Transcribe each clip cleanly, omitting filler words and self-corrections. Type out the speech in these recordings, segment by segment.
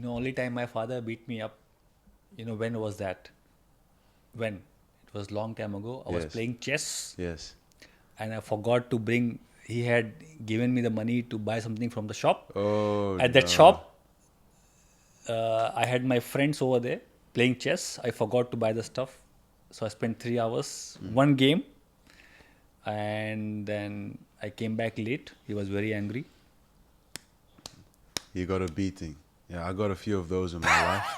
Only time my father beat me up, when was that? When? It was long time ago. I was Yes. playing chess Yes. and I forgot to bring. He had given me the money to buy something from the shop. Oh At that no. shop, I had my friends over there playing chess. I forgot to buy the stuff, so I spent 3 hours, one game, and then I came back late. He was very angry. You got a beating. Yeah, I got a few of those in my life.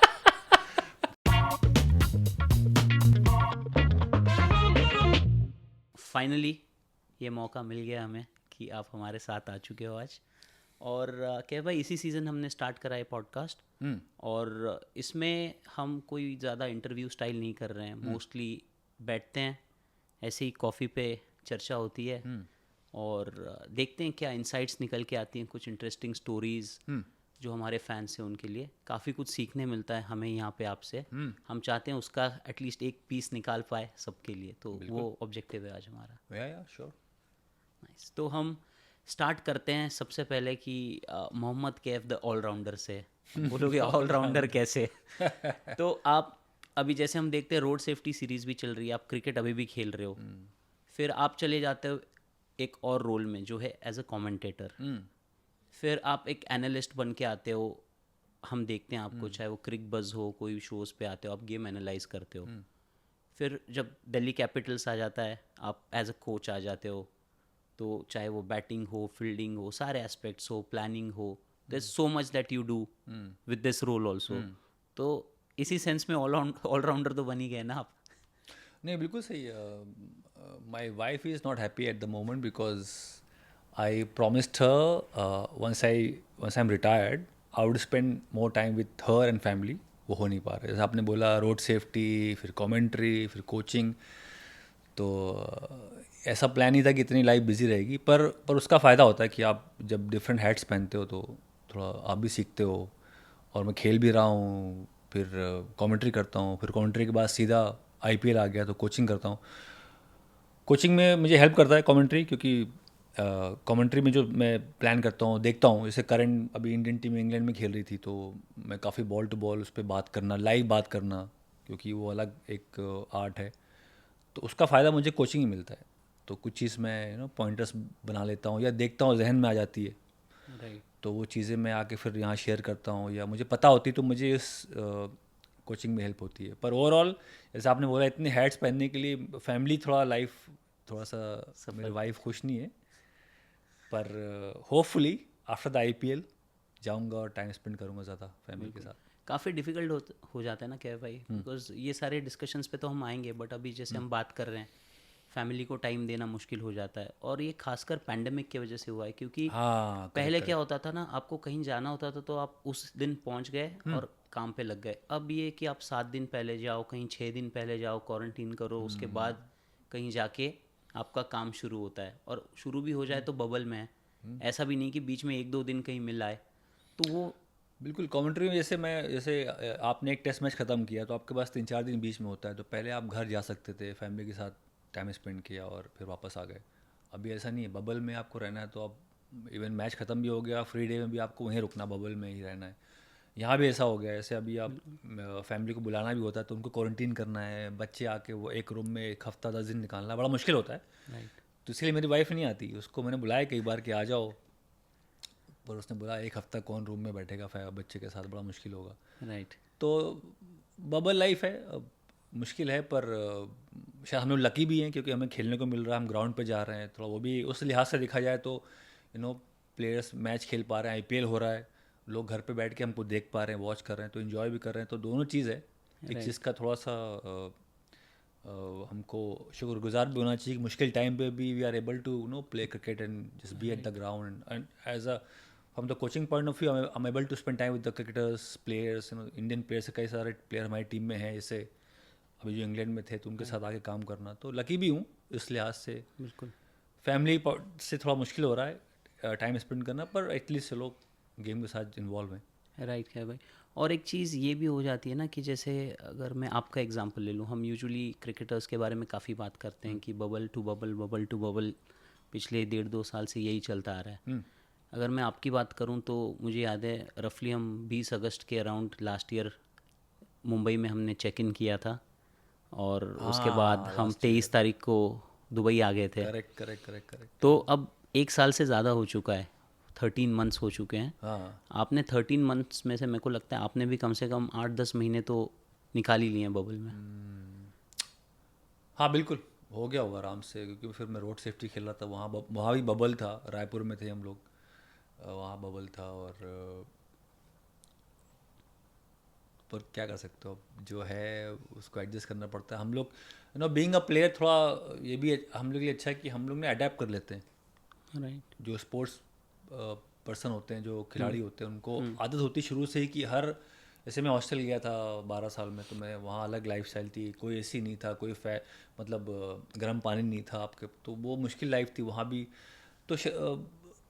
Finally ये मौका मिल गया हमें कि आप हमारे साथ आ चुके हो आज। और क्या भाई, इसी सीज़न हमने स्टार्ट करा है पॉडकास्ट। और इसमें हम कोई ज़्यादा इंटरव्यू स्टाइल नहीं कर रहे हैं, मोस्टली बैठते हैं ऐसे ही, कॉफ़ी पे चर्चा होती है और देखते हैं क्या इंसाइट्स निकल के आती हैं, कुछ इंटरेस्टिंग स्टोरीज़ जो हमारे फैंस हैं उनके लिए काफ़ी कुछ सीखने मिलता है हमें यहाँ पे आपसे। हम चाहते हैं उसका एटलीस्ट एक पीस निकाल पाए सबके लिए, तो वो ऑब्जेक्टिव है आज हमारा। या श्योर। नाइस। तो हम स्टार्ट करते हैं सबसे पहले कि मोहम्मद कैफ द ऑलराउंडर से। बोलोगे ऑलराउंडर कैसे? तो आप अभी जैसे हम देखते हैं रोड सेफ्टी सीरीज़ भी चल रही है, आप क्रिकेट अभी भी खेल रहे हो, फिर आप चले जाते हो एक और रोल में जो है एज अ कमेंटेटर, फिर आप एक एनालिस्ट बन के आते हो। हम देखते हैं आपको, चाहे वो क्रिक बज़ हो, कोई शोज़ पे आते हो, आप गेम एनालाइज करते हो। फिर जब दिल्ली कैपिटल्स आ जाता है, आप एज अ कोच आ जाते हो। तो चाहे वो बैटिंग हो, फील्डिंग हो, सारे एस्पेक्ट्स हो, प्लानिंग हो, there is so much that you do with this role also. तो इसी सेंस में ऑलराउंडर तो बन ही गए ना आप। नहीं, बिल्कुल सही। My wife is not happy at the moment because I promised her once I'm retired, I would spend more time with her and family. वो हो नहीं पा रहा है। जैसे आपने बोला, रोड सेफ्टी, फिर कमेंट्री, फिर कोचिंग, तो ऐसा प्लान नहीं था कि इतनी लाइफ बिजी रहेगी। पर उसका फ़ायदा होता है कि आप जब डिफरेंट हैट्स पहनते हो तो थोड़ा आप भी सीखते हो। और मैं खेल भी रहा हूँ, फिर कमेंट्री करता हूँ, फिर कमेंट्री के बाद सीधा IPL आ गया तो कोचिंग करता हूँ। कोचिंग में मुझे हेल्प करता है कमेंट्री, क्योंकि कमेंट्री में जो मैं प्लान करता हूँ, देखता हूँ, जैसे करंट अभी इंडियन टीम इंग्लैंड में खेल रही थी तो मैं काफ़ी बॉल टू बॉल उस पर बात करना, लाइव बात करना, क्योंकि वो अलग एक आर्ट है। तो उसका फ़ायदा मुझे कोचिंग ही मिलता है। तो कुछ चीज़ मैं पॉइंटर्स बना लेता हूँ या देखता हूँ, जहन में आ जाती है, राइट। तो वो चीज़ें मैं आके फिर यहाँ शेयर करता हूँ, या मुझे पता होती तो मुझे इस कोचिंग में हेल्प होती है। पर ओवरऑल जैसे आपने बोला, इतने हैट्स पहनने के लिए फैमिली थोड़ा लाइफ थोड़ा सा, मेरी सफ़र वाइफ खुश नहीं है। पर होपफुली आफ्टर द IPL जाऊंगा और टाइम स्पेंड करूंगा ज़्यादा फैमिली के बिल्कुल। साथ। काफ़ी डिफ़िकल्ट हो जाता है ना क्या भाई, बिकॉज ये सारे डिस्कशंस पे तो हम आएंगे, बट अभी जैसे हम बात कर रहे हैं, फैमिली को टाइम देना मुश्किल हो जाता है। और ये खासकर पैंडमिक की वजह से हुआ है, क्योंकि हाँ, करेक्ट पहले क्या करेक्ट। होता था ना, आपको कहीं जाना होता था तो आप उस दिन पहुंच गए और काम पे लग गए। अब ये कि आप 7 दिन पहले जाओ, कहीं 6 दिन पहले जाओ, क्वारंटीन करो, उसके बाद कहीं जाके आपका काम शुरू होता है। और शुरू भी हो जाए तो बबल में है, ऐसा भी नहीं कि बीच में 1-2 दिन कहीं मिल आए। तो वो बिल्कुल, कमेंट्री में जैसे आपने एक टेस्ट मैच ख़त्म किया तो आपके पास 3-4 दिन बीच में होता है, तो पहले आप घर जा सकते थे, फैमिली के साथ टाइम स्पेंड किया और फिर वापस आ गए। अभी ऐसा नहीं है, बबल में आपको रहना है, तो अब इवन मैच ख़त्म भी हो गया, फ्री डे में भी आपको वहीं रुकना, बबल में ही रहना है। यहाँ भी ऐसा हो गया, जैसे अभी आप फैमिली को बुलाना भी होता है तो उनको क्वारंटीन करना है, बच्चे आके वो एक रूम में 1 हफ्ता 10 दिन निकालना बड़ा मुश्किल होता है। राइट। तो इसलिए मेरी वाइफ नहीं आती, उसको मैंने बुलाया कई बार कि आ जाओ, पर उसने बोला 1 हफ्ता कौन रूम में बैठेगा बच्चे के साथ, बड़ा मुश्किल होगा। राइट। तो बबल लाइफ है, अब मुश्किल है, पर शायद हम लोग लकी भी हैं क्योंकि हमें खेलने को मिल रहा है, हम ग्राउंड पे जा रहे हैं, थोड़ा वो भी उस लिहाज से देखा जाए तो प्लेयर्स मैच खेल पा रहे हैं, IPL हो रहा है, लोग घर पे बैठ के हमको देख पा रहे हैं, वॉच कर रहे हैं, तो इन्जॉय भी कर रहे हैं, तो दोनों चीज़ है। एक चीज़ राइट। का थोड़ा सा हमको शुक्रगुजार भी होना चाहिए कि मुश्किल टाइम पे भी we are able to play cricket and just be at the ground, and as a from the coaching point of view I am able to spend time with the cricketers, players, Indian players, कई सारे player हमारी team में हैं, जैसे अभी जो England में थे तो उनके साथ आके काम करना, तो लकी भी हूँ इस लिहाज से। बिल्कुल। फैमिली से थोड़ा मुश्किल हो रहा है टाइम स्पेंड करना, पर एटलीस्ट चलो गेम के साथ इन्वॉल्व हैं। राइट क्या भाई। और एक चीज़ ये भी हो जाती है ना कि जैसे अगर मैं आपका एग्जांपल ले लूँ, हम यूजुअली क्रिकेटर्स के बारे में काफ़ी बात करते हैं कि bubble to bubble, bubble to bubble, पिछले 1.5-2 साल से यही चलता आ रहा है। अगर मैं आपकी बात करूं तो मुझे याद है रफली हम 20 अगस्त के अराउंड लास्ट ईयर मुंबई में हमने चेक इन किया था, और उसके बाद हाँ, हम लास्ट 23 ईयर। तारीख को दुबई आ गए थे। Correct, correct, correct, correct. तो अब 1 साल से ज़्यादा हो चुका है, 13 मंथ्स हो चुके हैं। हाँ, आपने 13 मंथ्स में से मेरे को लगता है आपने भी कम से कम 8-10 महीने तो निकाल ही लिए हैं बबल में। हाँ, बिल्कुल, हो गया होगा आराम से, क्योंकि फिर मैं रोड सेफ्टी खेल रहा था, वहाँ भी बबल था, रायपुर में थे हम लोग। वहाँ बबल था, और पर क्या कर सकते हो, अब जो है उसको एडजस्ट करना पड़ता है। हम लोग बीइंग अ प्लेयर, थोड़ा ये भी हम लोग के लिए अच्छा है कि हम लोग ना अडेप्ट कर लेते हैं। राइट। जो स्पोर्ट्स पर्सन होते हैं, जो खिलाड़ी होते हैं, उनको आदत होती है शुरू से ही कि हर, जैसे मैं हॉस्टल गया था 12 साल में, तो मैं वहाँ अलग लाइफस्टाइल थी, कोई एसी नहीं था, कोई मतलब गर्म पानी नहीं था आपके, तो वो मुश्किल लाइफ थी वहाँ भी। तो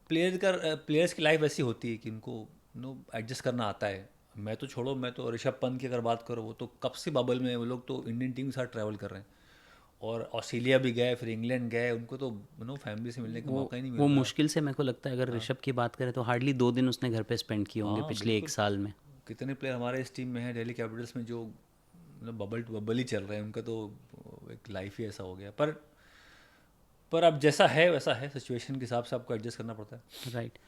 प्लेयर्स की लाइफ ऐसी होती है कि उनको एडजस्ट करना आता है। मैं तो छोड़ो, मैं तो ऋषभ पंत की अगर बात करो, वो तो कब से बबल में, वो लोग तो इंडियन टीम के साथ ट्रैवल कर रहे हैं, और ऑस्ट्रेलिया भी गए, फिर इंग्लैंड गए, उनको तो फैमिली से मिलने का वो मौका ही नहीं मिल वो रहा। मुश्किल से मेरे को लगता है अगर ऋषभ की बात करें तो हार्डली 2 दिन उसने घर पे स्पेंड किए होंगे हाँ, पिछले एक बिल्कुल। साल में। कितने प्लेयर हमारे इस टीम में हैं, दिल्ली कैपिटल्स में, जो बबल टू बबल ही चल रहे हैं, उनका तो एक लाइफ ही ऐसा हो गया। पर अब जैसा है वैसा है, सिचुएशन के हिसाब से आपको एडजस्ट करना पड़ता है। राइट।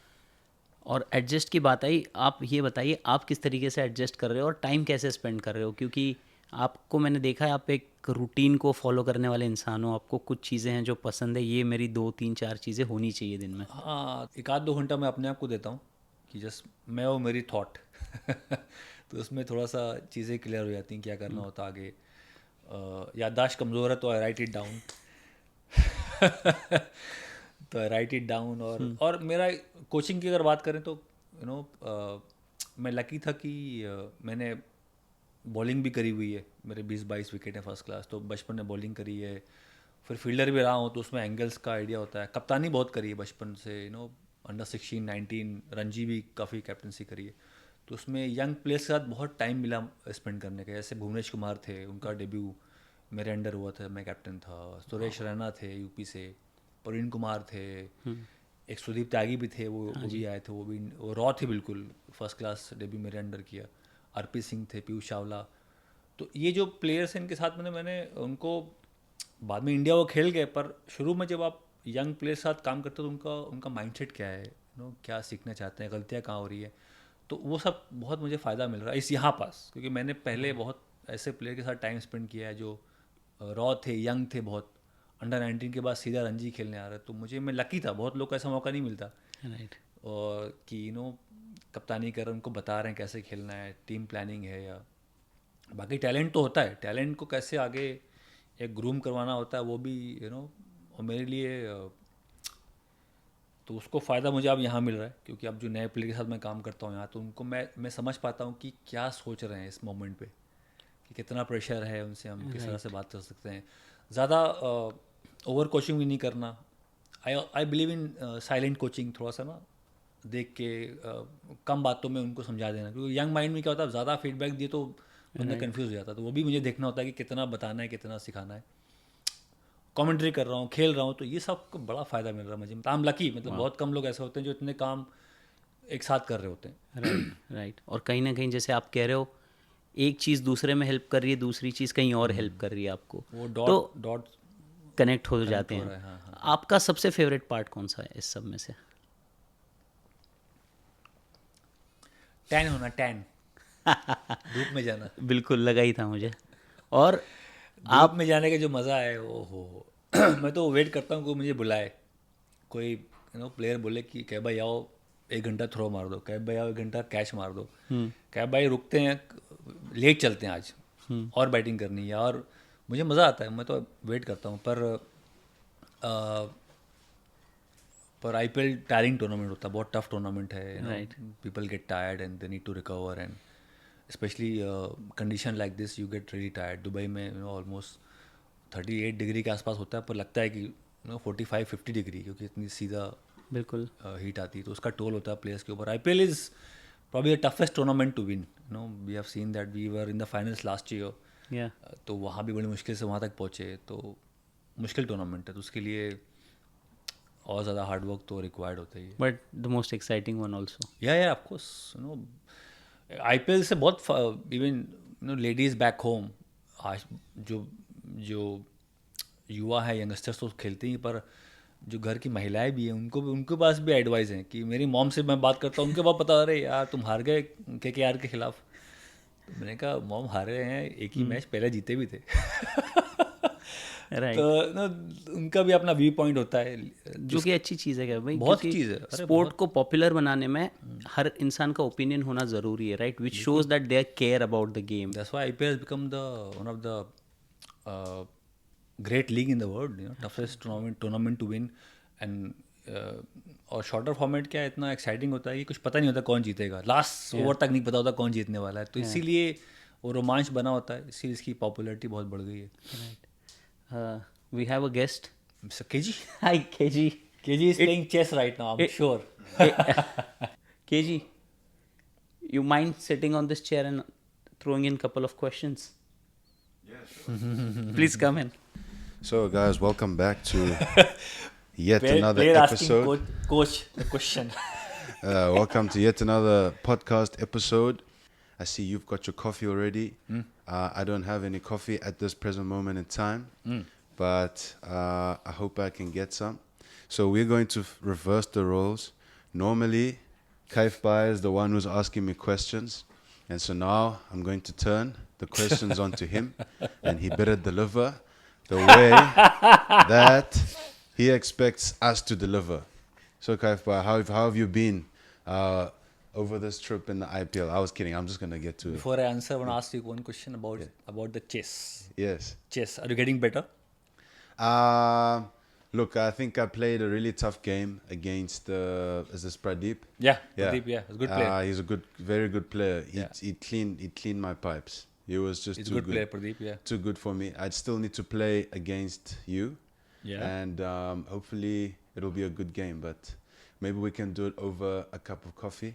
और एडजस्ट की बात आई, आप ये बताइए आप किस तरीके से एडजस्ट कर रहे हो और टाइम कैसे स्पेंड कर रहे हो, क्योंकि आपको मैंने देखा है आप एक रूटीन को फॉलो करने वाले इंसान हो। आपको कुछ चीज़ें हैं जो पसंद है, ये मेरी 2-3-4 चीज़ें होनी चाहिए दिन में। हाँ, एक आध 2 घंटा मैं अपने आप को देता हूँ, कि जस्ट मैं और मेरी थॉट तो उसमें थोड़ा सा चीज़ें क्लियर हो जाती हैं, क्या करना होता है आगे। याददाश्त कमज़ोर है तो आई राइट इट डाउन तो आई राइट इट डाउन। और मेरा कोचिंग की अगर बात करें तो मैं लकी था कि मैंने बॉलिंग भी करी हुई है, मेरे 20-22 विकेट हैं फर्स्ट क्लास, तो बचपन में बॉलिंग करी है। फिर फील्डर भी रहा हूँ, तो उसमें एंगल्स का आइडिया होता है। कप्तानी बहुत करी है बचपन से, अंडर 16, 19 रणजी भी काफ़ी कैप्टनसी करी है। तो उसमें यंग प्लेयर्स के साथ बहुत टाइम मिला स्पेंड करने का। जैसे भुवनेश कुमार थे, उनका डेब्यू मेरे अंडर हुआ था, मैं कैप्टन था। सुरेश रैना थे यूपी से, प्रवीण कुमार थे, एक सुदीप त्यागी भी थे, वो भी आए थे, वो रॉ थे बिल्कुल, फर्स्ट क्लास डेब्यू मेरे अंडर किया। आरपी सिंह थे, पीयूष चावला। तो ये जो प्लेयर्स हैं, इनके साथ मैंने उनको, बाद में इंडिया वो खेल गए, पर शुरू में जब आप यंग प्लेयर के साथ काम करते हो तो उनका उनका माइंडसेट क्या है, क्या सीखना चाहते हैं, गलतियाँ कहाँ हो रही है, तो वो सब बहुत मुझे फ़ायदा मिल रहा है इस यहाँ पास, क्योंकि मैंने पहले बहुत ऐसे प्लेयर के साथ टाइम स्पेंड किया है जो रॉ थे, यंग थे बहुत, अंडर 19 के बाद सीधा रणजी खेलने आ रहे, तो मैं लकी था, बहुत लोग को ऐसा मौका नहीं मिलता। राइट। और कि कप्तानी कर रहे हैं, उनको बता रहे हैं कैसे खेलना है, टीम प्लानिंग है, या बाकी टैलेंट तो होता है, टैलेंट को कैसे आगे एक ग्रूम करवाना होता है, वो भी और मेरे लिए तो उसको फ़ायदा मुझे अब यहाँ मिल रहा है, क्योंकि अब जो नए प्लेयर के साथ मैं काम करता हूँ यहाँ, तो उनको मैं समझ पाता हूँ कि क्या सोच रहे हैं इस मोमेंट पे, कि कितना प्रेशर है, उनसे हम किस तरह से बात कर सकते हैं। ज़्यादा ओवर कोचिंग भी नहीं करना। I believe in silent coaching, थोड़ा सा ना देख के कम बातों में उनको समझा देना, क्योंकि यंग माइंड में क्या होता है, ज़्यादा फीडबैक दिए तो बंदा कंफ्यूज हो जाता है, तो वो भी मुझे देखना होता है कि कितना बताना है, कितना सिखाना है। कमेंट्री कर रहा हूँ, खेल रहा हूँ, तो ये सब को बड़ा फ़ायदा मिल रहा है मुझे। आई एम लकी, मतलब बहुत कम लोग ऐसे होते हैं जो इतने काम एक साथ कर रहे होते हैं। राइट। राइट। और कहीं ना कहीं जैसे आप कह रहे हो, एक चीज़ दूसरे में हेल्प कर रही है, दूसरी चीज़ कहीं और हेल्प कर रही है आपको, वो तो डॉट डॉट कनेक्ट हो कनेक्ट जाते हो हैं। रहा है। हाँ, हाँ। आपका सबसे फेवरेट पार्ट कौन सा है इस सब में से? टैन होना, टैन, धूप में जाना। बिल्कुल लगा ही था मुझे। और धूप आप में जाने का जो मज़ा है, ओ हो मैं तो वेट करता हूँ कोई मुझे बुलाए, कोई प्लेयर बोले कि कैब भाई आओ 1 घंटा थ्रो मार दो, कैब भाई आओ 1 घंटा कैच मार दो, कैब भाई रुकते हैं, लेट चलते हैं आज, और बैटिंग करनी है, और मुझे मज़ा आता है, मैं तो वेट करता हूँ। अ, पर आईपीएल टायरिंग टूर्नामेंट होता है, बहुत टफ टूर्नामेंट है, right. People get tired and they need to recover, and specially condition like this you get really tired. Dubai में ऑलमोस्ट 38 डिग्री के आसपास होता है, पर लगता है कि 45-50 डिग्री, क्योंकि इतनी सीधा बिल्कुल। हीट आती है, तो उसका टोल होता है प्लेयर्स के ऊपर। IPL is probably the toughest tournament to win. We have seen that, we were in the finals last year, या तो वहाँ भी बड़ी मुश्किल से वहाँ तक पहुँचे, तो मुश्किल टूर्नामेंट है, तो उसके लिए और ज़्यादा हार्ड वर्क तो रिक्वायर्ड होता ही है. But the most exciting one also. या ऑफ कोर्स आईपीएल से बहुत इवन लेडीज बैक होम आज जो जो युवा है यंगस्टर्स तो खेलते ही, पर जो घर की महिलाएं भी हैं उनके पास भी एडवाइस है कि मेरी मॉम से मैं बात करता हूँ, उनके पास पता अरे यार तुम हार गए केकेआर के खिलाफ. तो मैंने कहा मॉम हारे हैं, एक ही मैच पहले जीते भी थे. राइट. तो उनका भी अपना व्यू पॉइंट होता है जो कि अच्छी चीज़ है क्या भाई, बहुत क्योंकि चीज़ है. अरे स्पोर्ट को पॉपुलर बनाने में हर इंसान का ओपिनियन होना ज़रूरी है, right, which shows that they care about the game. That's why IPL has become the one of the great league in the world. Toughest tournament to win, and और shorter format क्या इतना exciting होता है कि कुछ पता नहीं होता कौन जीतेगा, लास्ट ओवर तक नहीं पता होता कौन जीतने वाला है. तो इसीलिए वो रोमांच बना होता है, इसीलिए इसकी पॉपुलैरिटी बहुत बढ़ गई है. We have a guest. Mr. KG. Hi KG. KG is playing chess right now, I'm sure. KG, you mind sitting on this chair and throwing in couple of questions? Please come in. So, guys, welcome back to yet another Player episode. asking coach the question. Welcome to yet another podcast episode. I see you've got your coffee already. I don't have any coffee at this present moment in time, but I hope I can get some. So we're going to reverse the roles. Normally, Kaif Bai is the one who's asking me questions. And so now I'm going to turn the questions onto him, and he better deliver the way that he expects us to deliver. So Kaif Bai, how have you been over this trip in the IPL? I was kidding. I'm just going to get to it. Before I answer, I want to ask you one question about the chess. Yes. Chess, are you getting better? Look, I think I played a really tough game against is this Pradeep? Yeah, Pradeep, yeah, he's a good player. He's a very good player. Yeah. He cleaned my pipes. He was just He's a too good player, Pradeep, yeah. Too good for me. I'd still need to play against you. Yeah. And hopefully it'll be a good game. But maybe we can do it over a cup of coffee.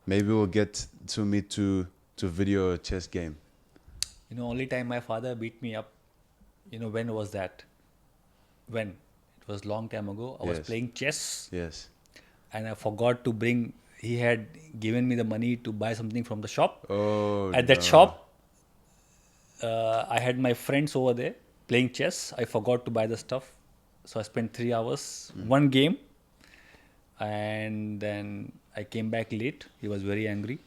Maybe we'll get to meet to video a chess game. Only time my father beat me up, when was that? When? It was long time ago. I was Yes. playing chess Yes. and I forgot to bring, he had given me the money to buy something from the shop. Oh, At that no. shop, I had my friends over there playing chess. I forgot to buy the stuff. So I spent 3 hours, one game. And then I came back late. He was very angry.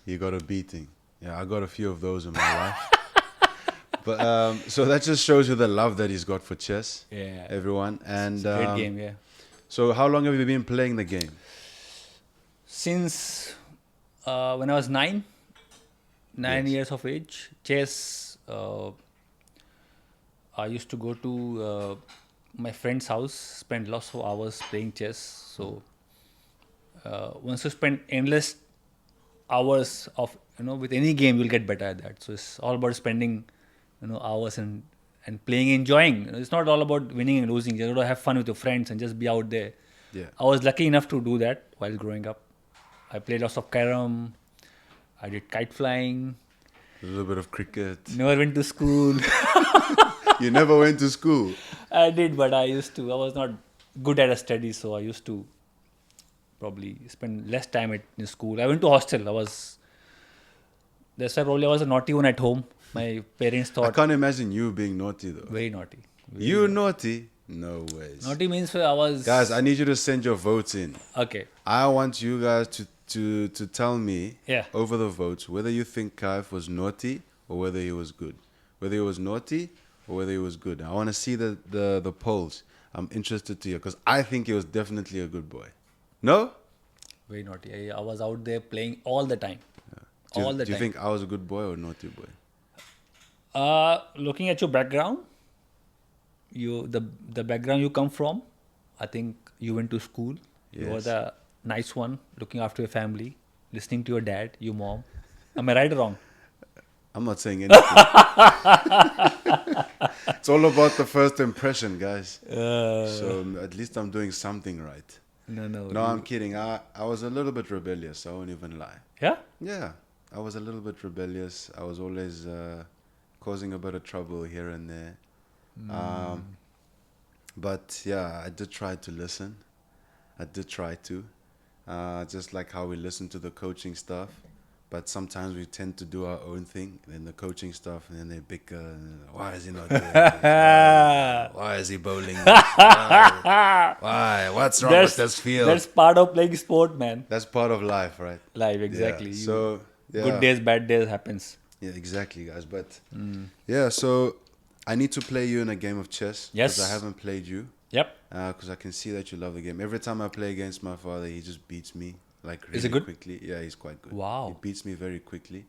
You got a beating. Yeah, I got a few of those in my life. But so that just shows you the love that he's got for chess. Yeah. Everyone. And It's a great game, yeah. So how long have you been playing the game? Since when I was 9 Yes. years of age, chess, I used to go to my friend's house, spend lots of hours playing chess. So once you spend endless hours of, with any game, you'll get better at that. So it's all about spending, hours and playing, enjoying. It's not all about winning and losing. You got to have fun with your friends and just be out there. Yeah. I was lucky enough to do that while growing up. I played lots of carom. I did kite flying. A little bit of cricket. Never went to school. You never went to school. I did, but I was not good at studies, so I used to probably spend less time in school. I went to hostel. That's why probably I was a naughty one at home. My parents I thought can't imagine you being naughty though. very naughty. You naughty? No ways. Naughty means I was Guys, I need you to send your votes in. okay. I want you guys to tell me Yeah. over the votes whether you think Kaif was naughty or whether he was good. Whether he was naughty or whether he was good. I want to see the polls. I'm interested to hear because I think he was definitely a good boy. No? Very naughty. I was out there playing all the time. Do you, All the do you time. think I was a good boy or naughty boy? Looking at your background, the background you come from, I think you went to school. You were Yes. the nice one, looking after your family, listening to your dad, your mom. Am I right or wrong? I'm not saying anything. It's all about the first impression, guys. So at least I'm doing something right. No. No, I'm kidding. I was a little bit rebellious. I won't even lie. Yeah? Yeah, I was a little bit rebellious. I was always causing a bit of trouble here and there. But yeah, I did try to listen. I did try to. Just like how we listen to the coaching stuff. But sometimes we tend to do our own thing, and then the coaching stuff, and then they bicker. Why is he not doing this? Why is he bowling this? Why? What's wrong with this field? That's part of playing sport, man. That's part of life, right? Live, exactly. Yeah. You- So, yeah. Good days, bad days happens. Yeah, exactly, guys. But yeah, so I need to play you in a game of chess. Yes. Because I haven't played you. Yep. Because I can see that you love the game. Every time I play against my father, he just beats me like really Is he good? quickly. Yeah, he's quite good. Wow. He beats me very quickly.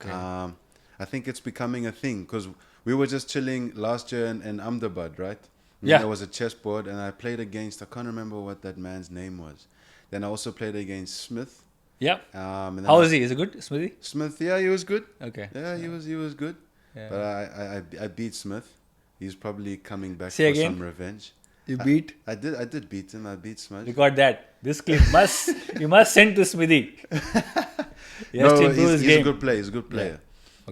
Okay. I think it's becoming a thing because we were just chilling last year in Ahmedabad, right? And Yeah. There was a chessboard, and I played against. I can't remember what that man's name was. Then I also played against Smith. Yep. And then How is he? Is he good, Smithy? Smith, yeah, he was good. Okay. Yeah, he was good. Yeah. But I beat Smith. He's probably coming back Say for again? some revenge. You beat? I did beat him. I beat Smudge. Record that. This clip must you must send to Smithy. He has No, to improve his he's a game. good player. He's a good player.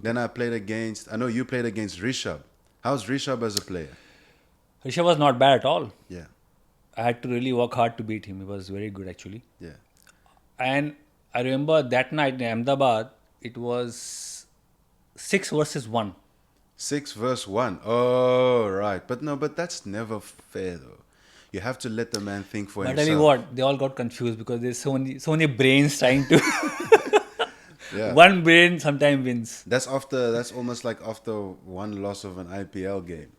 Then I played against. I know you played against Rishabh. How's Rishabh as a player? Rishabh was not bad at all. Yeah, I had to really work hard to beat him. He was very good actually. yeah. And I remember that night in Ahmedabad, it was 6 versus 1. 6 versus 1. Oh, right. But that's never fair though. You have to let the man think for But I himself. tell you what, they all got confused because there's so many brains trying to. Yeah. One brain sometimes wins. That's almost like after one loss of an IPL game.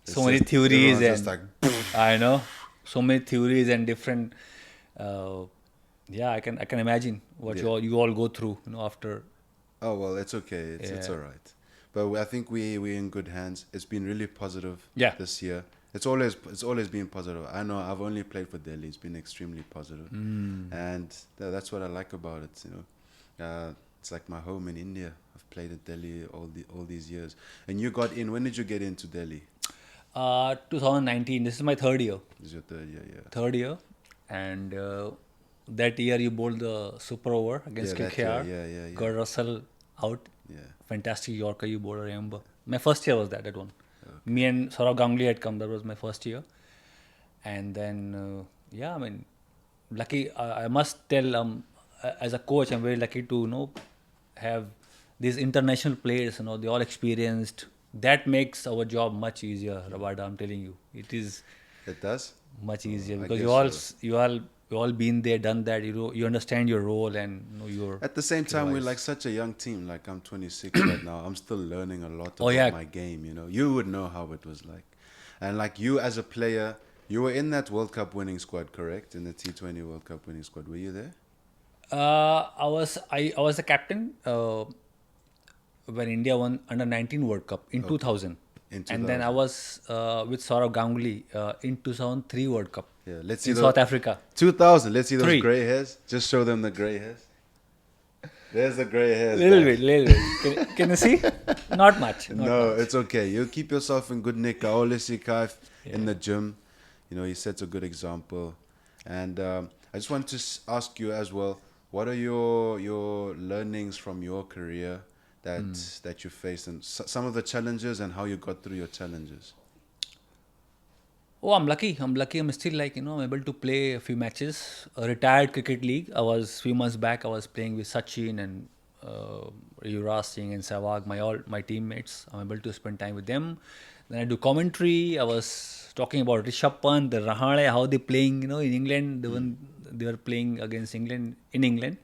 It's So many just- theories everyone's just and like, I know so many theories and different. Yeah, I can imagine what Yeah. you all go through. After. oh well, it's okay. It's Yeah. all right. But I think we're in good hands. It's been really positive Yeah. this year. It's always been positive. I know I've only played for Delhi. It's been extremely positive. And that's what I like about it. It's like my home in India. I've played at Delhi all these years. And you got in. When did you get into Delhi? 2019. This is my third year. This is your third year, yeah. Third year, and that year you bowled the super over against Yeah, that year, KKR. yeah. Got Russell out. Yeah. Fantastic Yorker you bowled, I remember. My first year was that one. Me and Saurav Ganguly had come. That was my first year. And then, I mean, lucky. I must tell, as a coach, I'm very lucky to have these international players. They all experienced. That makes our job much easier, Rabada. I'm telling you, it is It does? much easier I because guess you all been there, done that. You understand your role and your. At the same time, we're advice. like such a young team. Like I'm 26 right now. I'm still learning a lot about yeah. my game. You would know how it was like, and like you as a player, you were in that World Cup winning squad, correct? In the T20 World Cup winning squad, were you there? I was the captain when India won under 19 World Cup in 2000. In And then I 2000. was with Saurav Ganguly in 2003 World Cup Yeah. Let's see in the South Africa. 2000. Let's see those Three. gray hairs. Just show them the gray hairs. There's the gray hairs. Little guys. bit. Can you see? Not much. Not No, much. it's okay. You keep yourself in good nick. I always see Kaif in the gym. He sets a good example. And I just want to ask you as well, what are your learnings from your career that you faced and some of the challenges and how you got through your challenges? Oh, I'm lucky. I'm still I'm able to play a few matches. A retired cricket league. Few months back. I was playing with Sachin and Yuvraj Singh and Sehwag, my teammates. I'm able to spend time with them. Then I do commentary. I was talking about Rishabh Pant, the Rahane, how they playing. In England, they were playing against England in England,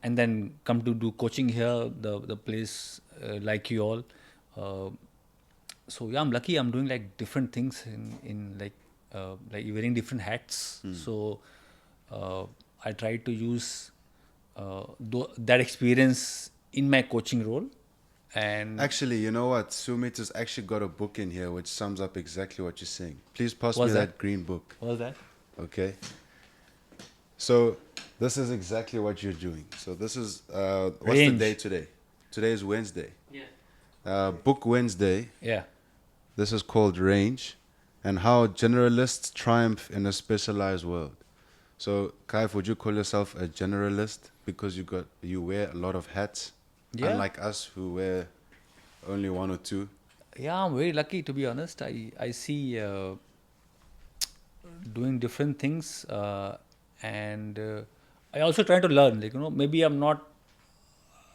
and then come to do coaching here. The place like you all. So yeah, I'm lucky. I'm doing like different things in like wearing different hats. So I try to use that experience in my coaching role. And Actually, you know what? Sumit has actually got a book in here which sums up exactly what you're saying. Please pass me What's that that? green book. what was that? Okay. So this is exactly what you're doing. So this is what's the Range. day today? Today is Wednesday. Yeah. Book Wednesday. Yeah. This is called Range, and how generalists triumph in a specialized world. So, Kaif, would you call yourself a generalist because you wear a lot of hats, Yeah. unlike us who wear only one or two? Yeah, I'm very lucky to be honest. I see doing different things, and I also try to learn. Like, maybe I'm not.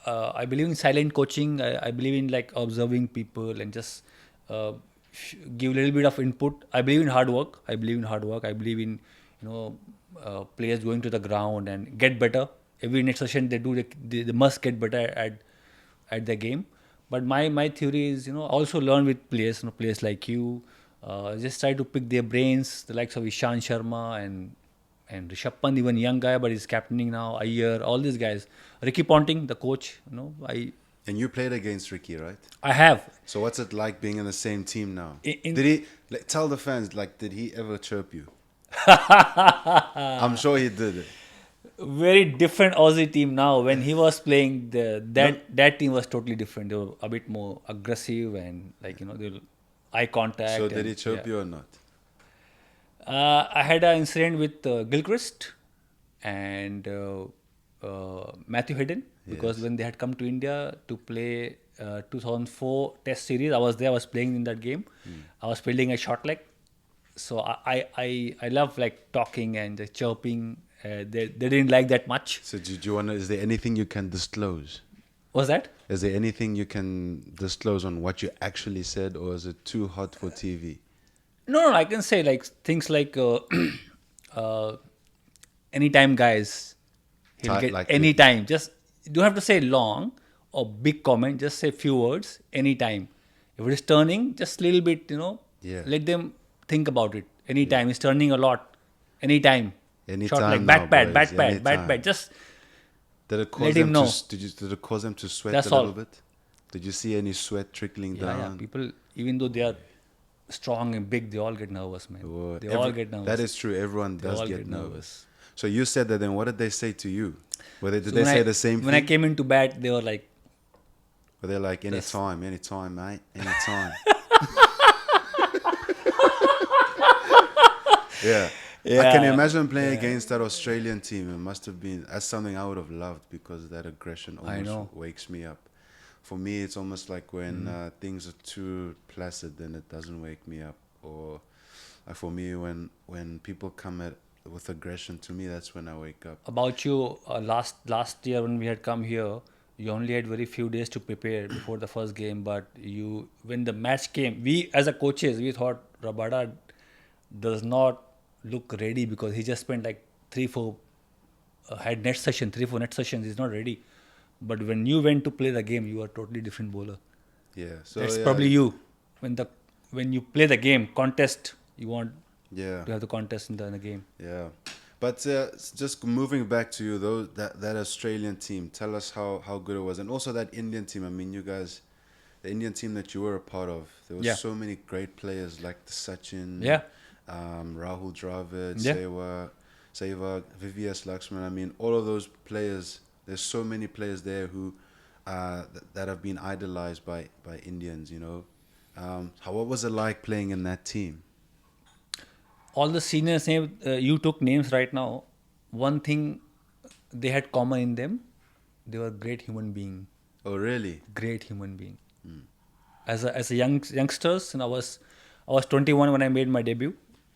I believe in silent coaching. I believe in like observing people and just give a little bit of input. I believe in hard work. I believe in hard work. I believe in players going to the ground and get better. Every next session they do, they must get better at the game. But my theory is, also learn with players. Players like you. Just try to pick their brains. The likes of Ishan Sharma and Rishabh Pant, even young guy, but he's captaining now. Iyer, all these guys. Ricky Ponting, the coach. And you played against Ricky, right? I have. So what's it like being in the same team now? In- Did he tell the fans, like, did he ever chirp you? I'm sure he did. Very different Aussie team now. When he was playing, that team was totally different. They were a bit more aggressive and they were eye contact. So did and- he chirp yeah. you or not? I had an incident with Gilchrist and Matthew Hayden because Yes. when they had come to India to play 2004 Test series, I was there. I was playing in that game. I was fielding a short leg, so I love like talking and just chirping. They didn't like that much. So did you want to, is there anything you can disclose? Was that? Is there anything you can disclose on what you actually said, or is it too hot for TV? No, I can say like things like uh, anytime, guys. He'll Ti- get like anytime. Just you don't have to say long or big comment. Just say few words. Anytime. If it is turning, just little bit. Yeah. Let them think about it. Anytime. It's turning a lot. Anytime. Anytime Short like now, bat pad, boys, bat pad, bat anytime. pad. Just Did it cause Let them him know. did it cause them to sweat That's a little all. bit? Did you see any sweat trickling yeah. down? People, even though they are strong and big, they all get nervous, man. Or They all get nervous. That is true. Everyone They does all get get nervous. nervous. So you said that. Then what did they say to you? Did So they when say I- the same When I thing? came into bat, they were like, Were they like Yes. anytime, mate, anytime? Yeah. I can Yeah. imagine playing against that Australian team. It must have been, that's something I would have loved because that aggression I know. almost wakes me up. For me, it's almost like when things are too placid, then it doesn't wake me up. Or for me, when people come with aggression to me, that's when I wake up. about you last year when we had come here, you only had very few days to prepare before the first game, but when the match came, we as a coaches, we thought Rabada does not look ready because he just spent like 3-4 had net session 3-4 net sessions. He's not ready, but when you went to play the game, you are totally different bowler. Yeah. So That's yeah, probably you. When you play the game contest, you want Yeah. to have the contest in the game. Yeah, but just moving back to you though, that Australian team. Tell us how good it was, and also that Indian team. I mean, you guys, the Indian team that you were a part of. There was Yeah. so many great players like the Sachin, Yeah. Rahul Dravid, Yeah. Sehwag, VVS Lakshman. I mean, all of those players. There's so many players there who that have been idolized by Indians. What was it like playing in that team? All the seniors you took names right now, one thing they had common in them, they were great human being. Oh, really? Great human being. As a youngsters, and I was 21 when I made my debut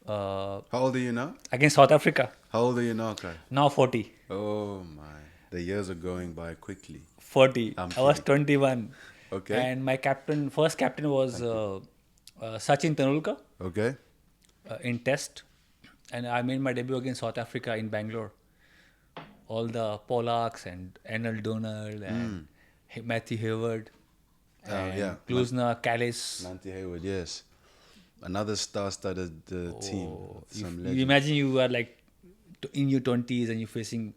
How old are you now? against South Africa. How old are you now, Kai? Now 40. Oh my, the years are going by quickly. 40. I'm I was kidding. 21. Okay. And my first captain was Sachin Tendulkar Okay. in Test, and I made my debut against South Africa in Bangalore. All the Pollacks and Arnold Donald and Matthew Hayward and yeah. Klusna, Callis. Nanti Hayward, yes. Another star-studded team. You, Some you legend. imagine you are like in your 20s and you're facing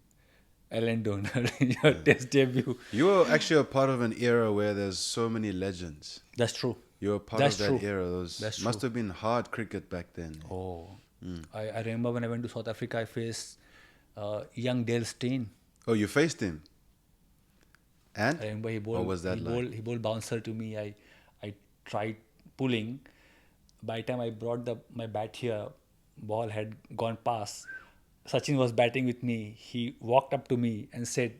Alan Donald in your Test debut. You were actually a part of an era where there's so many legends. That's true. You were part That's of that true. era. Those That's must true. have been hard cricket back then. Oh, I remember when I went to South Africa, I faced young Dale Steyn. Oh, you faced him? And? I remember he bowled. What was that like? He bowled bouncer to me. I tried pulling. By the time I brought my bat here, ball had gone past. Sachin was batting with me. He walked up to me and said,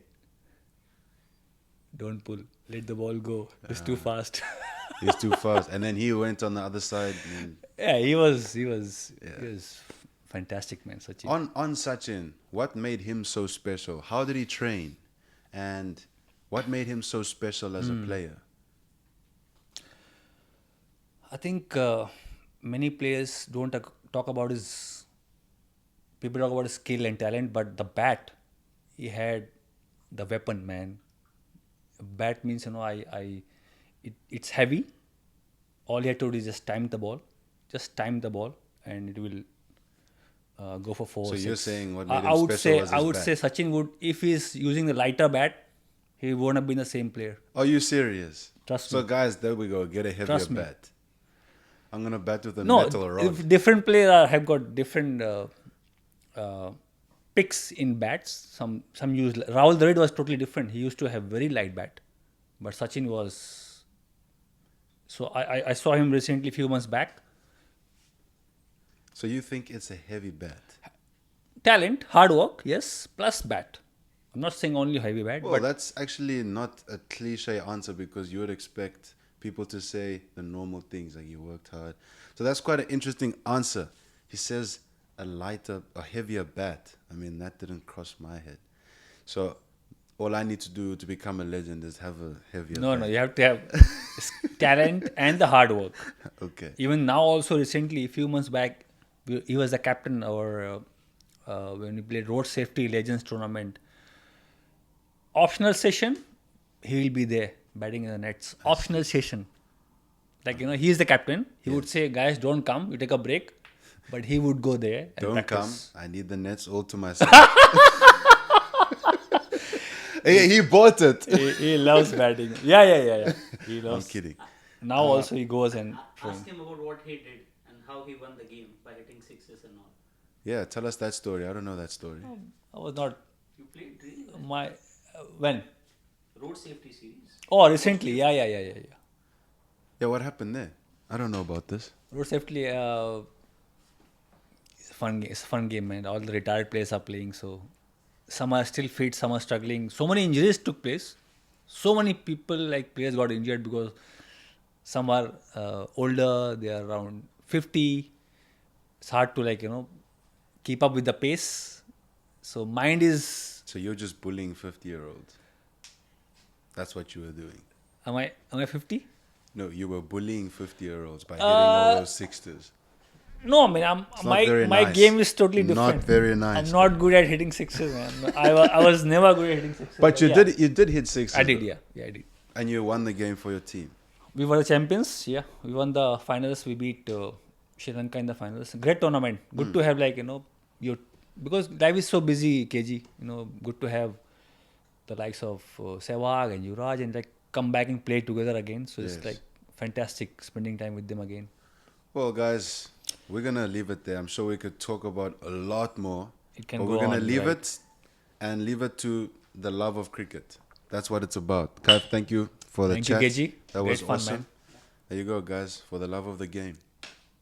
"Don't pull. Let the ball go. It's too fast." He's too fast. And then he went on the other side. And Yeah, he was fantastic man, Sachin. On Sachin, what made him so special? How did he train? And what made him so special as a player? I think many players don't talk about his. People talk about his skill and talent, but the bat, he had the weapon, man. Bat means, it's heavy. All he had to do is just time the ball, and it will go for 4. So you're 6. saying what made him I would special say was I his would bat. say Sachin would, if he's using the lighter bat, he won't have been the same player. Are you serious? Trust so me. guys, there we go. Get a heavier Trust me. bat. I'm gonna bat with a No, metal rod. if different players have got different picks in bats. Some use Rahul Dravid was totally different. He used to have very light bat, but Sachin was. So I saw him recently, few months back. So you think it's a heavy bat? Talent, hard work, yes, plus bat. I'm not saying only heavy bat, Well, but that's actually not a cliche answer because you would expect people to say the normal things like you worked hard. So that's quite an interesting answer. He says a heavier bat. I mean, that didn't cross my head. So all I need to do to become a legend is have a heavier no, bat. you have to have talent and the hard work. Okay. Even now, also recently, a few months back, he was the captain or when we played Road Safety Legends tournament. Optional session, he will be there batting in the nets. Optional session. Like, he's the captain. He would say, guys, don't come. You take a break. But he would go there and Don't practice. come. I need the nets all to myself. he bought it. He loves batting. Yeah. He I'm loves. kidding. Now also he goes and Ask him about what he did and how he won the game by hitting sixes and all. Yeah, tell us that story. I don't know that story. I was not You played really well. my when. Road safety series. Oh, recently. Yeah. Yeah, what happened there? I don't know about this. Road Safety. It's a fun game. It's a fun game, man. All the retired players are playing, so some are still fit, some are struggling. So many injuries took place. So many people, like players, got injured because some are older. They are around 50. It's hard to keep up with the pace. So mind is. So you're just bullying 50-year-olds. That's what you were doing. Am I 50? No, you were bullying 50-year-olds by hitting all those sixes. No, I mean, It's not very my nice. game is totally different. Not very nice. I'm not good at hitting sixes, man. I was never good at hitting sixes. But you yeah. did hit sixes. I did, though. yeah, I did. And you won the game for your team. We were the champions, yeah. We won the finals. We beat Sri Lanka in the finals. Great tournament. Good to have because life is so busy, KG. Good to have the likes of Sehwag and Yuvraj and come back and play together again. So Yes. it's fantastic spending time with them again. Well, guys, we're going to leave it there. I'm sure we could talk about a lot more. It can but go we're going to on, leave right? it and leave it to the love of cricket. That's what it's about. Kaif, thank you for the Thank you, chat. KG. That Great was fun, awesome. man. There you go, guys, for the love of the game.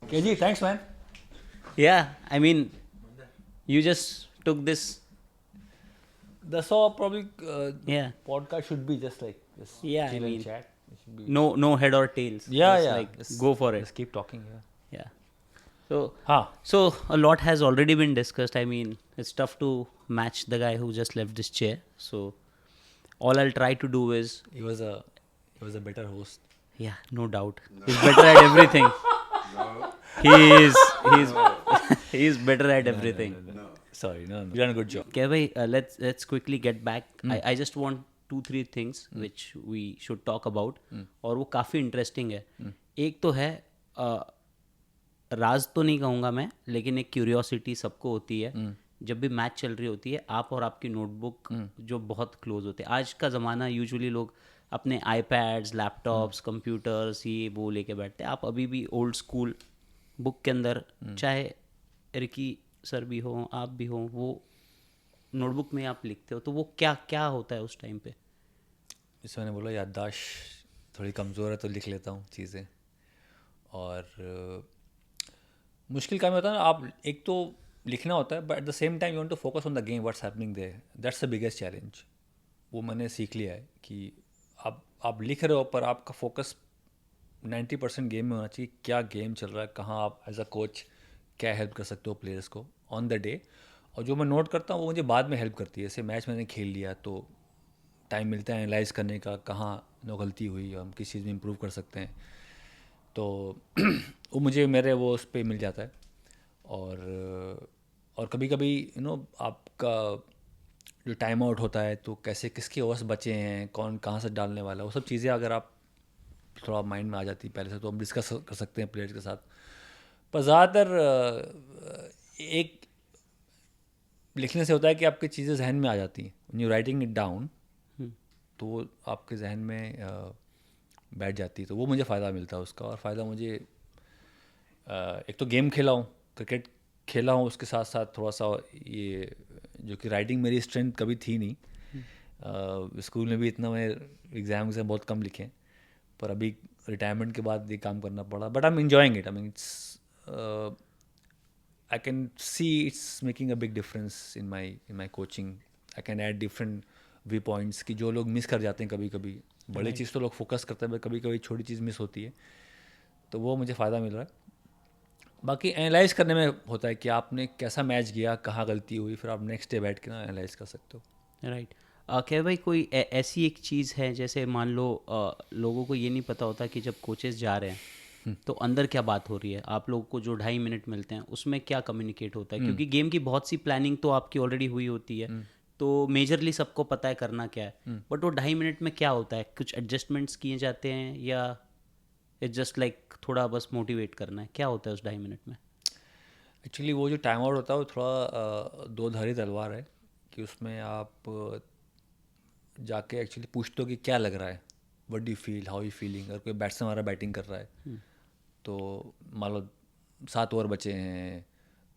KG, thanks, man. Yeah, I mean, you just took this. That's all probably Yeah. podcast should be just Yeah, chill I and mean, chat. It should be, No head or tails. yeah, Just yeah. Like, Just- go for it. Just keep talking. Yeah. So, Yeah. so a lot has already been discussed. I mean, it's tough to match the guy who just left this chair. So, all I'll try to do is, He was a better host. yeah, no doubt, he's better at everything. He's he's better at everything. Sorry, no. You done a good job. Okay, bhai, let's quickly get back. I just want 2-3 things which we should talk about. और वो काफ़ी interesting है. एक तो है राज तो नहीं कहूँगा मैं, लेकिन एक क्यूरियोसिटी सबको होती है जब भी मैच चल रही होती है, आप और आपकी नोटबुक जो बहुत क्लोज होते हैं. आज का ज़माना यूजुअली लोग अपने आईपैड्स, लैपटॉप्स, कंप्यूटर्स ये वो लेके बैठते हैं. आप अभी भी ओल्ड स्कूल बुक के अंदर, चाहे रिकी सर भी हो, आप भी हो, वो नोटबुक में आप लिखते हो. तो वो क्या क्या होता है उस टाइम पे? जैसे मैंने बोला, याददाश्त थोड़ी कमज़ोर है तो लिख लेता हूँ चीज़ें. और मुश्किल काम होता है ना, आप एक तो लिखना होता है, but at the same time you want to focus on the game, what's happening there. That's the biggest challenge. वो मैंने सीख लिया है कि आप लिख रहे हो पर आपका फोकस 90% गेम में होना चाहिए. क्या गेम चल रहा है, कहाँ आप एज अ कोच क्या हेल्प कर सकते हो प्लेयर्स को. ऑन द डे, और जो मैं नोट करता हूँ वो मुझे बाद में हेल्प करती है. जैसे मैच मैंने खेल लिया तो टाइम मिलता है एनालाइज करने का, कहाँ नो गलती हुई, हम किस चीज़ में इम्प्रूव कर सकते हैं. तो वो मुझे मेरे वो उस पर मिल जाता है. और कभी कभी आपका जो टाइम आउट होता है तो कैसे किसके ओवर्स बचे हैं, कौन कहाँ से डालने वाला, वो सब चीज़ें अगर आप थोड़ा माइंड में आ जाती पहले से तो हम डिस्कस कर सकते हैं प्लेयर्स के साथ. पर ज़्यादातर एक लिखने से होता है कि आपकी चीज़ें जहन में आ जाती हैं. When you writing it down तो वो आपके जहन में बैठ जाती है. तो वो मुझे फ़ायदा मिलता है उसका. और फ़ायदा मुझे एक तो गेम खेला हूँ, क्रिकेट खेला हूँ, उसके साथ साथ थोड़ा सा ये जो कि राइटिंग मेरी स्ट्रेंथ कभी थी नहीं. स्कूल में भी इतना मैं एग्ज़ाम से बहुत कम लिखे, पर अभी रिटायरमेंट के बाद ये काम करना पड़ा. But I am enjoying it. I mean it's I can see it's making a big difference in my coaching. I can add different viewpoints कि जो लोग मिस कर जाते हैं कभी कभी. बड़ी चीज़ तो लोग फोकस करते हैं, कभी कभी छोटी चीज़ मिस होती है, तो वो मुझे फ़ायदा मिल रहा है. बाकी एनालाइज करने में होता है कि आपने कैसा मैच किया, कहाँ गलती हुई, फिर आप नेक्स्ट डे बैठ के ना एनालाइज कर सकते हो. राइट. क्या भाई कोई ऐसी एक चीज़ है, जैसे मान लो लोगों को ये नहीं पता होता कि जब कोचेस जा रहे हैं तो अंदर क्या बात हो रही है, आप लोगों को जो 2.5 मिनट मिलते हैं उसमें क्या कम्युनिकेट होता है, क्योंकि गेम की बहुत सी प्लानिंग तो आपकी ऑलरेडी हुई होती है, तो मेजरली सबको पता है करना क्या है, बट वो 2.5 मिनट में क्या होता है, कुछ एडजस्टमेंट्स किए जाते हैं या इट्स जस्ट लाइक थोड़ा बस मोटिवेट करना है, क्या होता है उस 2.5 मिनट में? एक्चुअली वो जो टाइम आउट होता है वो थोड़ा दो धारी तलवार है कि उसमें आप जाके एक्चुअली पूछते हो कि क्या लग रहा है, what do you feel, how you feeling. अगर कोई बैट्समैन हमारा बैटिंग कर रहा है तो मान लो 7 ओवर बचे हैं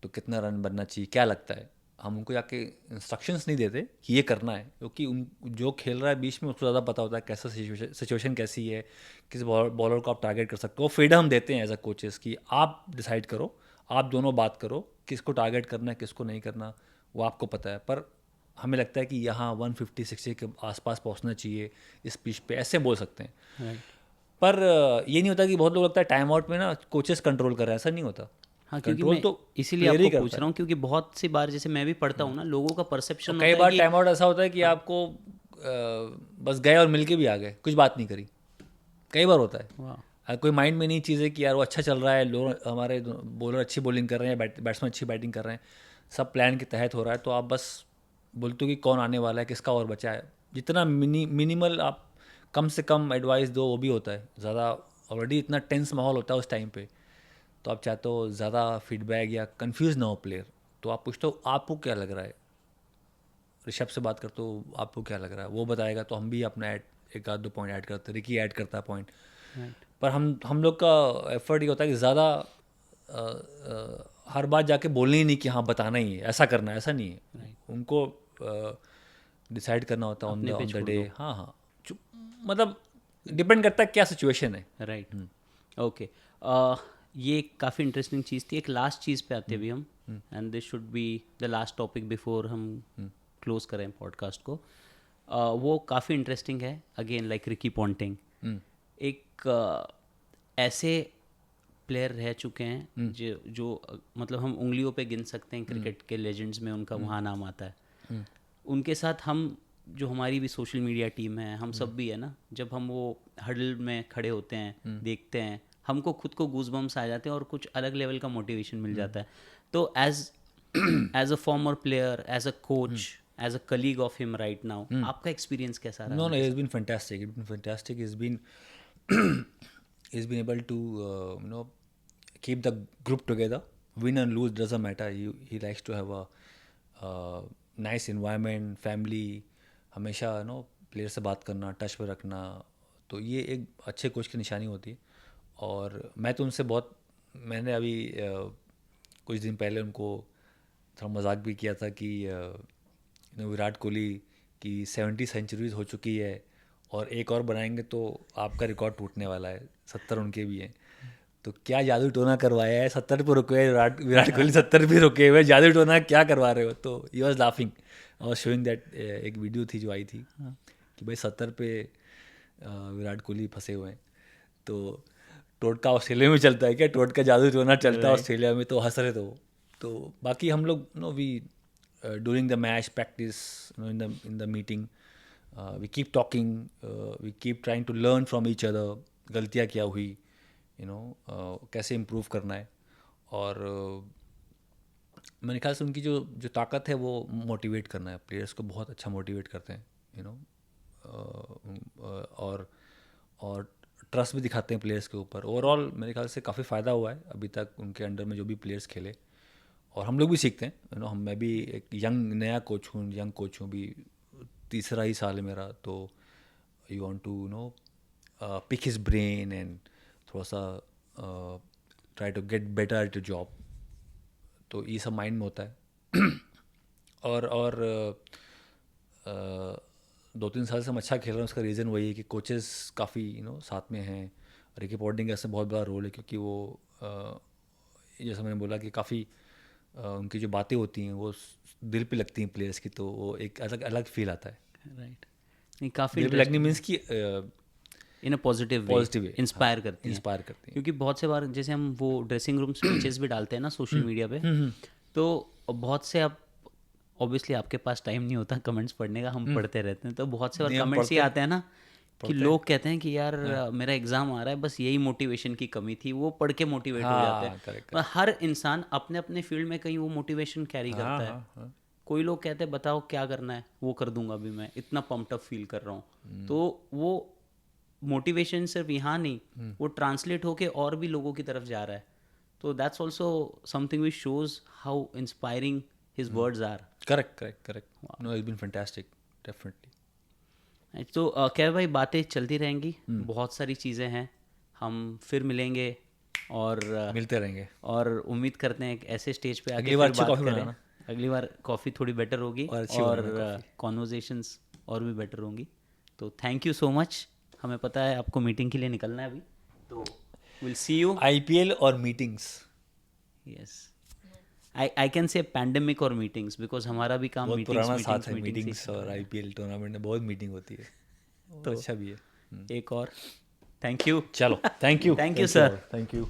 तो कितना रन बनना चाहिए, क्या लगता है. हम उनको जाके इंस्ट्रक्शंस नहीं देते कि ये करना है, क्योंकि उन जो खेल रहा है बीच में उसको ज़्यादा पता होता है कैसा सिचुएशन कैसी है, किस बॉलर को आप टारगेट कर सकते हो. फ्रीडम देते हैं एज अ कोचेस कि आप डिसाइड करो, आप दोनों बात करो, किसको टारगेट करना है किसको नहीं करना वो आपको पता है. पर हमें लगता है कि यहाँ 150-60 के आसपास पहुँचना चाहिए इस पिच पे, ऐसे बोल सकते हैं. राइट. पर ये नहीं होता कि बहुत लोग लगता है टाइम आउट में ना कोचेस कंट्रोल कर रहे हैं, ऐसा नहीं होता. हाँ, क्योंकि कंट्रोल मैं तो इसीलिए प्लेयर ही आपको पूछ करता रहा है. हूँ, क्योंकि बहुत सी बार जैसे मैं भी पढ़ता हूँ ना, लोगों का और परसेप्शन कई होता है बार कि टाइम आउट ऐसा होता है कि आपको बस गए और मिल के भी आ गए, कुछ बात नहीं करी. कई बार होता है. वाह. कोई माइंड में नहीं चीज़ है कि यार वो अच्छा चल रहा है, लोग हमारे बॉलर अच्छी बॉलिंग कर रहे हैं, बैट्समैन अच्छी बैटिंग कर रहे हैं, सब प्लान के तहत हो रहा है, तो आप बस बोलते हो कि कौन आने वाला है, किसका और बचा है. जितना मिनिमल आप कम से कम एडवाइस दो वो भी होता है. ज़्यादा ऑलरेडी इतना टेंस माहौल होता है उस टाइम पे, तो आप चाहते हो ज़्यादा फीडबैक या कंफ्यूज ना हो प्लेयर, तो आप पूछते हो आपको क्या लग रहा है. ऋषभ से बात करते हो आपको क्या लग रहा है, वो बताएगा तो हम भी अपना एक आध दो पॉइंट ऐड करते हैं, रिकी ऐड करता है पॉइंट. राइट. पर हम लोग का एफर्ट ये होता है कि ज़्यादा हर बात जाके बोलनी ही नहीं कि हाँ बताना ही है, ऐसा करना है, ऐसा नहीं है. उनको डिसाइड करना होता है अपने पे ऑन द छोड़ डे. दो. हाँ हाँ, मतलब डिपेंड करता है क्या सिचुएशन है. राइट. ओके. ये काफ़ी इंटरेस्टिंग चीज़ थी. एक लास्ट चीज़ पे आते भी हम, and this should be the last topic before हम क्लोज करें पॉडकास्ट को. वो काफ़ी इंटरेस्टिंग है. अगेन लाइक रिकी पॉन्टिंग, एक ऐसे प्लेयर रह चुके हैं जो मतलब हम उंगलियों पे गिन सकते हैं क्रिकेट के लेजेंड्स में, उनका वहाँ नाम आता है. उनके साथ हम जो हमारी भी सोशल मीडिया टीम है, हम सब भी है ना, जब हम वो हडल में खड़े होते हैं देखते हैं, हमको खुद को गूज़बम्स आ जाते हैं और कुछ अलग लेवल का मोटिवेशन मिल जाता है. तो as a former player, as a coach, as a colleague of him right now, आपका एक्सपीरियंस कैसा रहा? No, no, he's been fantastic. He's been fantastic. He's been able to keep the group together. Win and lose doesn't matter. He likes to have a nice environment, family. हमेशा player से बात करना, touch पे रखना, तो ये एक अच्छे कोच की निशानी होती है. और मैं तो उनसे मैंने अभी कुछ दिन पहले उनको थोड़ा मजाक भी किया था कि विराट कोहली की 70 सेंचुरीज हो चुकी है और एक और बनाएंगे तो आपका रिकॉर्ड टूटने वाला है. 70 उनके भी हैं, तो क्या जादू टोना करवाया है, 70 पे रुके हुए विराट कोहली 70 पे रुके हुए, जादू टोना क्या करवा रहे हो. तो he was laughing. I was showing that. एक वीडियो थी जो आई थी कि भाई 70 पे विराट कोहली फंसे हुए हैं, तो टोटका ऑस्ट्रेलिया में चलता है क्या, टोटका जादू टोना चलता है ऑस्ट्रेलिया में, तो हंस रहे थे वो. तो बाकी हम लोग we during the match practice, in the meeting, we keep talking, we keep trying to learn from each other. गलतियाँ क्या हुई, कैसे इम्प्रूव करना है. और मेरे ख्याल से उनकी जो ताकत है वो मोटिवेट करना है. प्लेयर्स को बहुत अच्छा मोटिवेट करते हैं, और ट्रस्ट भी दिखाते हैं प्लेयर्स के ऊपर. ओवरऑल मेरे ख्याल से काफ़ी फ़ायदा हुआ है अभी तक उनके अंडर में जो भी प्लेयर्स खेले. और हम लोग भी सीखते हैं. मैं भी एक नया कोच हूँ भी, तीसरा ही साल है मेरा. तो you want to pick his brain and थोड़ा सा try to get better at your job. तो ये सब माइंड में होता है. और 2-3 साल से हम अच्छा खेल रहे हैं. उसका रीज़न वही है कि कोचेस काफ़ी साथ में हैं. रिकी पॉन्टिंग का इसमें बहुत बड़ा रोल है, क्योंकि वो जैसा मैंने बोला कि काफ़ी उनकी जो बातें होती हैं वो दिल पे लगती हैं प्लेयर्स की. तो वो एक अलग फील आता है. राइट. नहीं, काफ़ी दिल पे लगनी मीन्स कि इन अ पॉजिटिव वे इंस्पायर करती हैं. क्योंकि बहुत से बार जैसे हम वो ड्रेसिंग रूम स्पीचेस भी डालते हैं ना सोशल मीडिया पे, तो बहुत से अब ऑब्वियसली आपके पास टाइम नहीं होता कमेंट्स पढ़ने का, हम पढ़ते रहते हैं. तो बहुत से बार कमेंट्स ये आते हैं ना कि लोग कहते हैं कि यार मेरा एग्ज़ाम आ रहा है, बस यही मोटिवेशन की कमी थी. वो पढ़ के मोटिवेट हो जाते हैं. correct. हर इंसान अपने अपने फील्ड में कहीं वो मोटिवेशन कैरी करता है. कोई लोग कहते हैं बताओ क्या करना है, वो कर दूंगा अभी, मैं इतना पम्प्ड अप फील कर रहा हूँ. तो वो मोटिवेशन सिर्फ यहाँ नहीं, वो ट्रांसलेट होके और भी लोगों की तरफ जा रहा है. तो that's also something which shows how inspiring his words are. Correct. No, it's been fantastic, definitely. तो क्या भाई, बातें चलती रहेंगी, बहुत सारी चीज़ें हैं. हम फिर मिलेंगे और मिलते रहेंगे. और उम्मीद करते हैं एक ऐसे स्टेज पे आके अगली बार फिर अच्छी बात कॉफ़ी करें. बनाना. अगली बार कॉफ़ी थोड़ी बेटर होगी और अच्छी और बनाना coffee. कॉन्वर्जेशंस और भी बेटर होंगी. तो थैंक यू सो मच. हमें पता है आपको मीटिंग के लिए निकलना है अभी, तो विल सी यू. IPL और meetings. Yes, I can say pandemic और मीटिंग्स, बिकॉज हमारा भी काम बहुत पुराना साथ है. मीटिंग्स मीटिंग्स और IPL टूर्नामेंट में बहुत मीटिंग होती है. तो अच्छा भी है. एक और थैंक यू. चलो, thank you. Thank you, sir. Thank you.